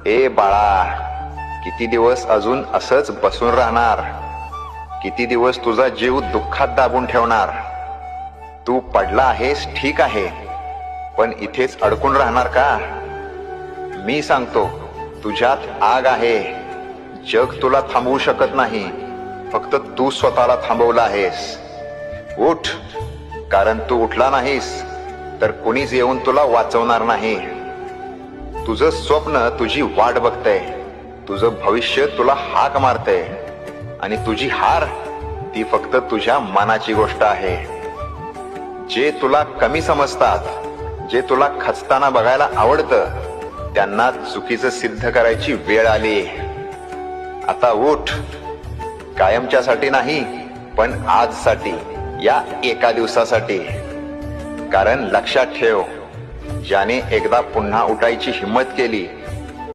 ए बाळा, किती दिवस अजून असंच बसून राहणार? किती दिवस तुझा जीव दुःखात दाबून ठेवणार? तू पडला आहेस ठीक आहे, पण इथेच अडकून राहणार का? मी सांगतो, तुझ्यात आग आहे. जग तुला थांबवू शकत नाही, फक्त तू स्वतःला थांबवला आहेस. उठ, कारण तू उठला नाहीस तर कुणीच येऊन तुला वाचवणार नाही. तुझं स्वप्न तुझी वाट बघतंय, तुझं भविष्य तुला हाक मारतंय, आणि तुझी हार ती फक्त तुझ्या मनाची गोष्ट आहे. जे तुला कमी समजतात, जे तुला खचताना बघायला आवडतं, त्यांना चुकीचं सिद्ध करायची वेळ आली. आता उठ, कायमच्यासाठी नाही पण आजसाठी, या एका दिवसासाठी. कारण लक्षात ठेव, ज्याने एकदा पुन्हा उठायची हिम्मत केली